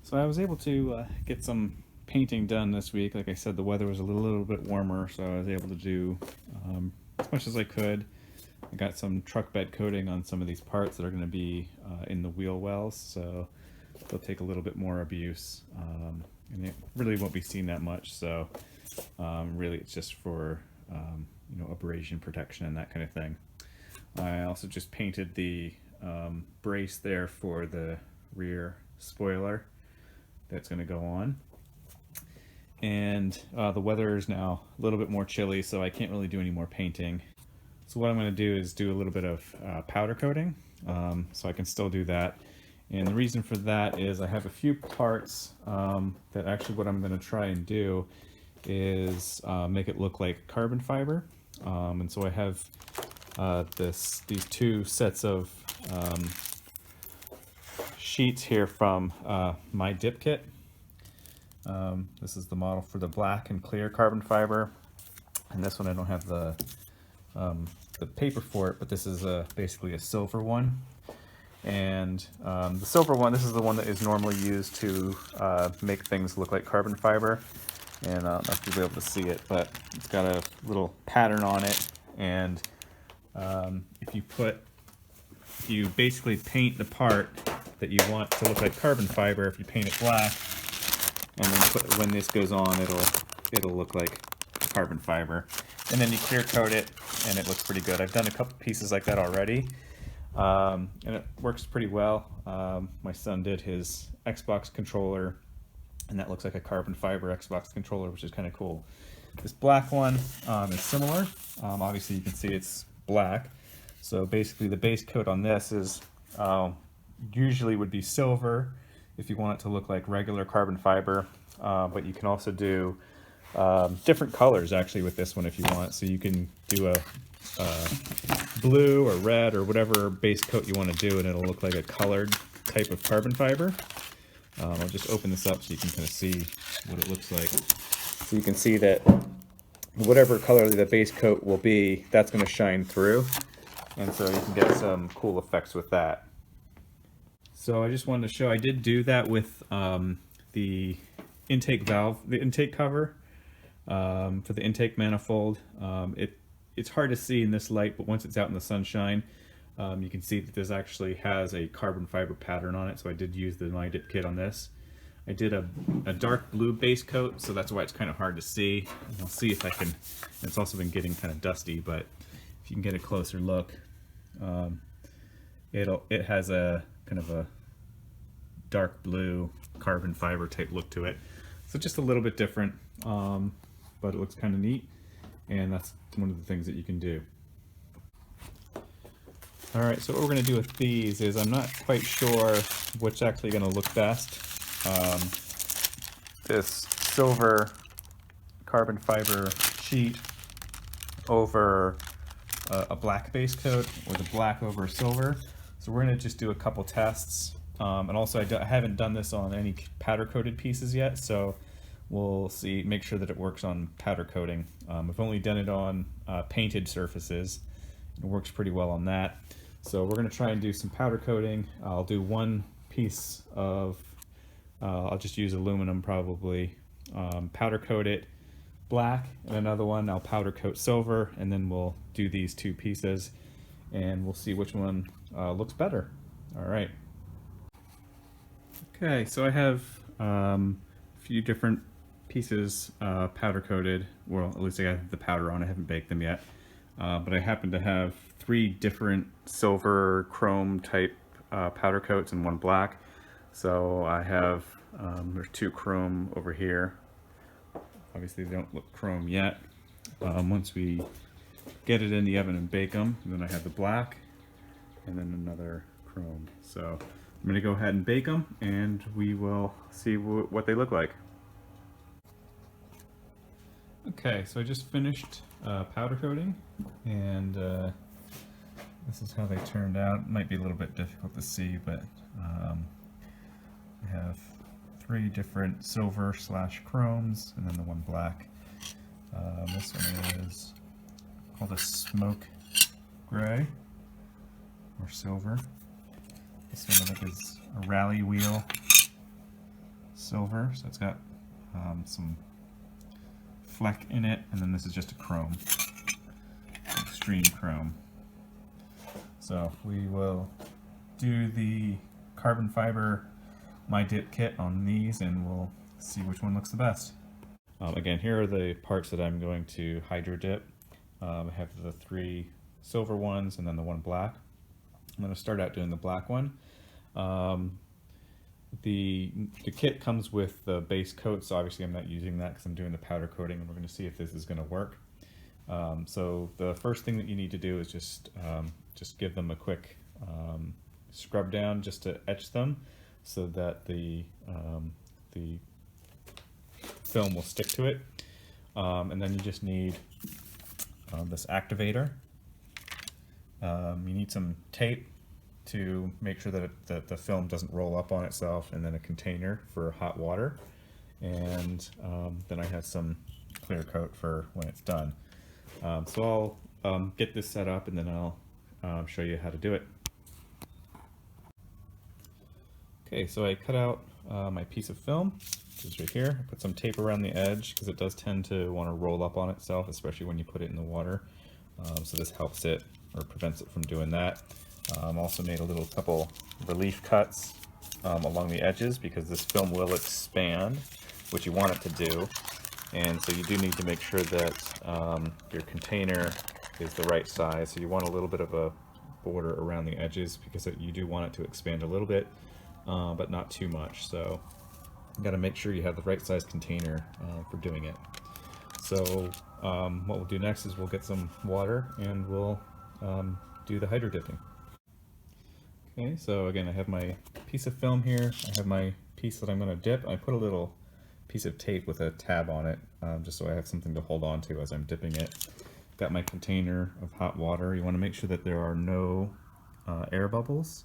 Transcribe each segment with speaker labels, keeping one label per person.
Speaker 1: So I was able to get some painting done this week. Like I said, the weather was a little bit warmer, so I was able to do as much as I could. I got some truck bed coating on some of these parts that are going to be in the wheel wells, so they'll take a little bit more abuse, and it really won't be seen that much. So really, it's just for you know, abrasion protection and that kind of thing. I also just painted the brace there for the rear spoiler that's going to go on. And the weather is now a little bit more chilly, so I can't really do any more painting. So what I'm going to do is do a little bit of powder coating, so I can still do that. And the reason for that is I have a few parts that actually what I'm going to try and do is make it look like carbon fiber. And so I have these two sets of sheets here from my dip kit. This is the model for the black and clear carbon fiber, and this one I don't have the paper for it, but this is basically a silver one. And the silver one, this is the one that is normally used to make things look like carbon fiber. And I don't know if you'll be able to see it, but it's got a little pattern on it. And if you basically paint the part that you want to look like carbon fiber, if you paint it black, and then when this goes on, it'll look like carbon fiber. And then you clear coat it, and it looks pretty good. I've done a couple pieces like that already, and it works pretty well. My son did his Xbox controller, and that looks like a carbon fiber Xbox controller, which is kind of cool. This black one is similar. Obviously, you can see it's black. So basically, the base coat on this is usually would be silver if you want it to look like regular carbon fiber, but you can also do different colors actually with this one if you want. So you can do a blue or red or whatever base coat you want to do, and it'll look like a colored type of carbon fiber. I'll just open this up so you can kind of see what it looks like. So you can see that whatever color the base coat will be, that's going to shine through, and so you can get some cool effects with that. So I just wanted to show, I did do that with the intake valve, the intake cover for the intake manifold. It's hard to see in this light, but once it's out in the sunshine, you can see that this actually has a carbon fiber pattern on it. So I did use the My Dip kit on this. I did a dark blue base coat, so that's why it's kind of hard to see. And I'll see if I can, it's also been getting kind of dusty, but if you can get a closer look, it has a kind of a dark blue carbon fiber type look to it. So just a little bit different, but it looks kind of neat, and that's one of the things that you can do. All right, so what we're going to do with these is I'm not quite sure what's actually going to look best. This silver carbon fiber sheet over a black base coat, or the black over silver. So we're going to just do a couple tests. And also I haven't done this on any powder coated pieces yet, so we'll see, make sure that it works on powder coating. I've only done it on painted surfaces. It works pretty well on that. So we're going to try and do some powder coating. I'll do one piece of, I'll just use aluminum probably, powder coat it black, and another one I'll powder coat silver, and then we'll do these two pieces and we'll see which one looks better. All right. Okay, so I have a few different pieces powder coated. Well, at least I got the powder on. I haven't baked them yet. But I happen to have 3 different silver chrome type powder coats and 1 black. So I have, there's 2 chrome over here. Obviously they don't look chrome yet. Once we get it in the oven and bake them, and then I have the black and then another chrome. So I'm going to go ahead and bake them, and we will see what they look like. Okay, so I just finished powder coating, and this is how they turned out. It might be a little bit difficult to see, but I have 3 different silver / chromes, and then the 1 black. This one is called a smoke gray, or silver. This one I think is a rally wheel. silver, so it's got some fleck in it, and then this is just a chrome, extreme chrome. So we will do the carbon fiber My Dip kit on these, and we'll see which one looks the best. Again, here are the parts that I'm going to hydro dip. I have the 3 silver ones and then the 1 black. I'm going to start out doing the black one. The kit comes with the base coat, so obviously I'm not using that because I'm doing the powder coating, and we're going to see if this is going to work. So the first thing that you need to do is just give them a quick scrub down just to etch them so that the film will stick to it. And then you just need this activator. You need some tape to make sure that the film doesn't roll up on itself, and then a container for hot water. And then I have some clear coat for when it's done. So I'll get this set up, and then I'll show you how to do it. Okay, so I cut out my piece of film, which is right here. I put some tape around the edge because it does tend to want to roll up on itself, especially when you put it in the water. So this helps it, or prevents it from doing that. Also made a couple relief cuts along the edges because this film will expand, which you want it to do. And so you do need to make sure that your container is the right size. So you want a little bit of a border around the edges because you do want it to expand a little bit, but not too much. So you got to make sure you have the right size container for doing it. So what we'll do next is we'll get some water and we'll do the hydro dipping. Okay, so again, I have my piece of film here. I have my piece that I'm going to dip. I put a little piece of tape with a tab on it, just so I have something to hold on to as I'm dipping it. Got my container of hot water. You want to make sure that there are no air bubbles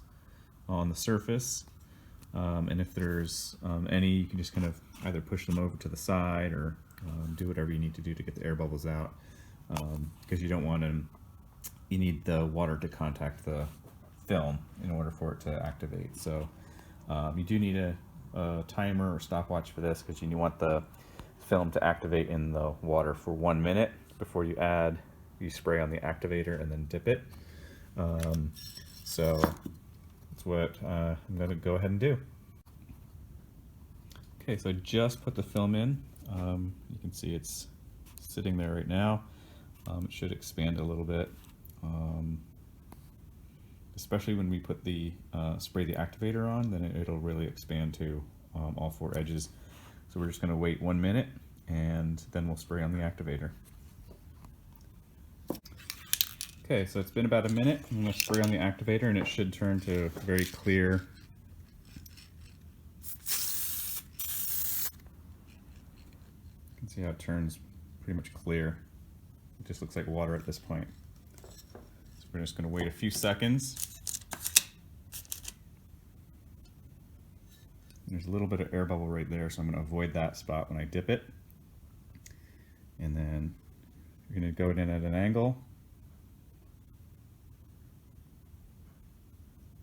Speaker 1: on the surface. And if there's any, you can just kind of either push them over to the side or do whatever you need to do to get the air bubbles out, because you don't want to, you need the water to contact the film in order for it to activate. So you do need a timer or stopwatch for this because you want the film to activate in the water for 1 minute before you spray on the activator and then dip it. So that's what I'm going to go ahead and do. Okay, so I just put the film in. You can see it's sitting there right now. It should expand a little bit, especially when we put the spray the activator on. Then it'll really expand to all 4 edges. So we're just going to wait 1 minute, and then we'll spray on the activator. Okay, so it's been about a minute. I'm going to spray on the activator, and it should turn to very clear. You can see how it turns pretty much clear. It just looks like water at this point. So we're just going to wait a few seconds. There's a little bit of air bubble right there, so I'm going to avoid that spot when I dip it. And then you're going to go in at an angle.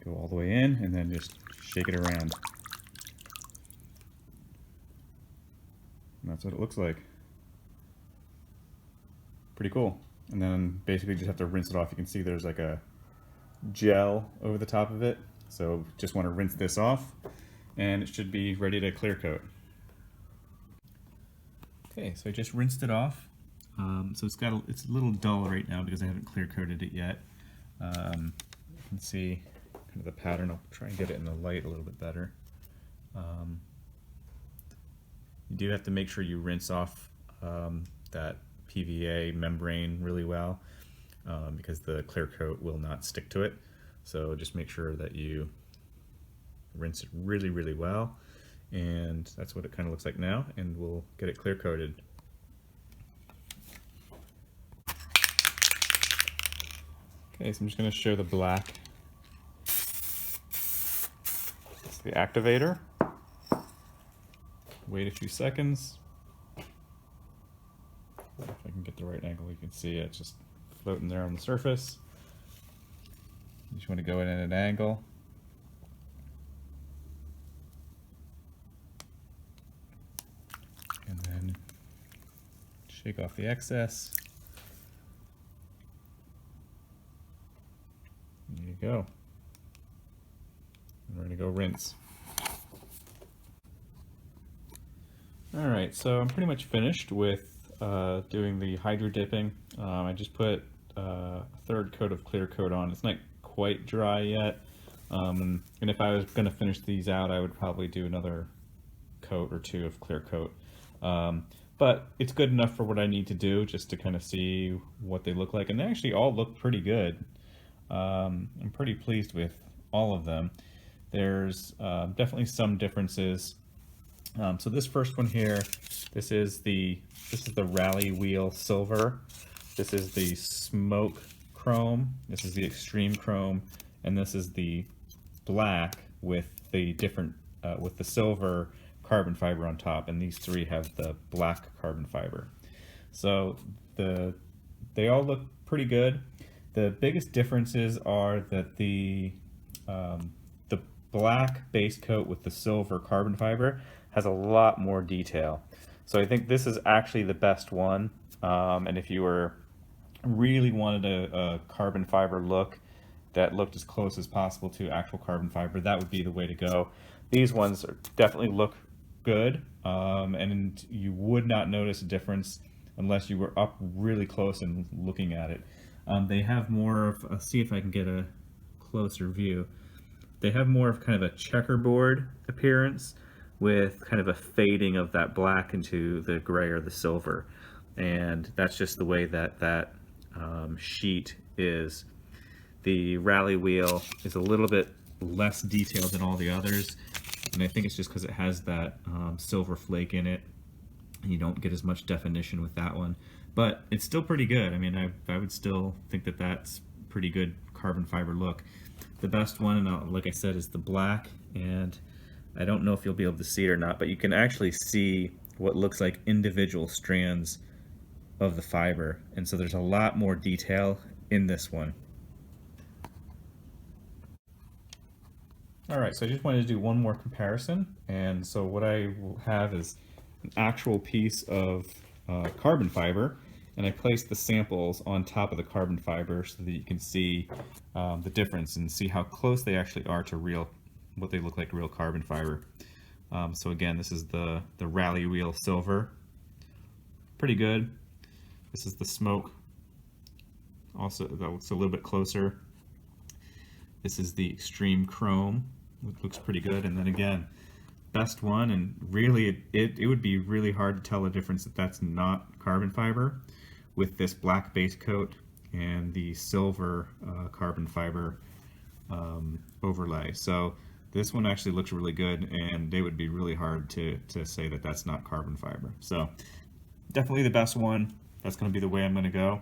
Speaker 1: Go all the way in, and then just shake it around. And that's what it looks like. Pretty cool. And then basically just have to rinse it off. You can see there's like a gel over the top of it. So just want to rinse this off, and it should be ready to clear coat. Okay, so I just rinsed it off. So it's a little dull right now because I haven't clear coated it yet. You can see kind of the pattern. I'll try and get it in the light a little bit better. You do have to make sure you rinse off that PVA membrane really well, because the clear coat will not stick to it. So just make sure that you rinse it really, really well. And that's what it kind of looks like now, and we'll get it clear coated. Okay, so I'm just going to show the black. It's the activator. Wait a few seconds. If I can get the right angle, you can see it just floating there on the surface. You just want to go in at an angle. Take off the excess. There you go. I'm ready to go rinse. Alright, so I'm pretty much finished with doing the hydro dipping. I just put a third coat of clear coat on. It's not quite dry yet. And if I was going to finish these out, I would probably do another coat or two of clear coat. But it's good enough for what I need to do, just to kind of see what they look like. And they actually all look pretty good. I'm pretty pleased with all of them. There's definitely some differences. So this first one here, this is the Rally Wheel Silver. This is the Smoke Chrome. This is the Extreme Chrome, and this is the black with the different with the silver carbon fiber on top. And these three have the black carbon fiber. So they all look pretty good. The biggest differences are that the black base coat with the silver carbon fiber has a lot more detail. So I think this is actually the best one. And if you really wanted a carbon fiber look that looked as close as possible to actual carbon fiber, that would be the way to go. These ones definitely look good, and you would not notice a difference unless you were up really close and looking at it. They have more of, I'll see if I can get a closer view. They have more of kind of a checkerboard appearance with kind of a fading of that black into the gray or the silver. And that's just the way that sheet is. The Rally Wheel is a little bit less detailed than all the others. And I think it's just because it has that silver flake in it. And you don't get as much definition with that one. But it's still pretty good. I mean, I would still think that that's pretty good carbon fiber look. The best one, like I said, is the black, and I don't know if you'll be able to see it or not, but you can actually see what looks like individual strands of the fiber, and so there's a lot more detail in this one. Alright, so I just wanted to do one more comparison, and so what I will have is an actual piece of carbon fiber, and I placed the samples on top of the carbon fiber so that you can see the difference and see how close they actually are to what they look like real carbon fiber. So again, this is the Rally Wheel Silver, pretty good. This is the Smoke, also that looks a little bit closer. This is the Extreme Chrome, which looks pretty good. And then again, best one, and really it would be really hard to tell the difference if that's not carbon fiber with this black base coat and the silver carbon fiber overlay. So this one actually looks really good, and it would be really hard to say that that's not carbon fiber. So definitely the best one. That's going to be the way I'm going to go.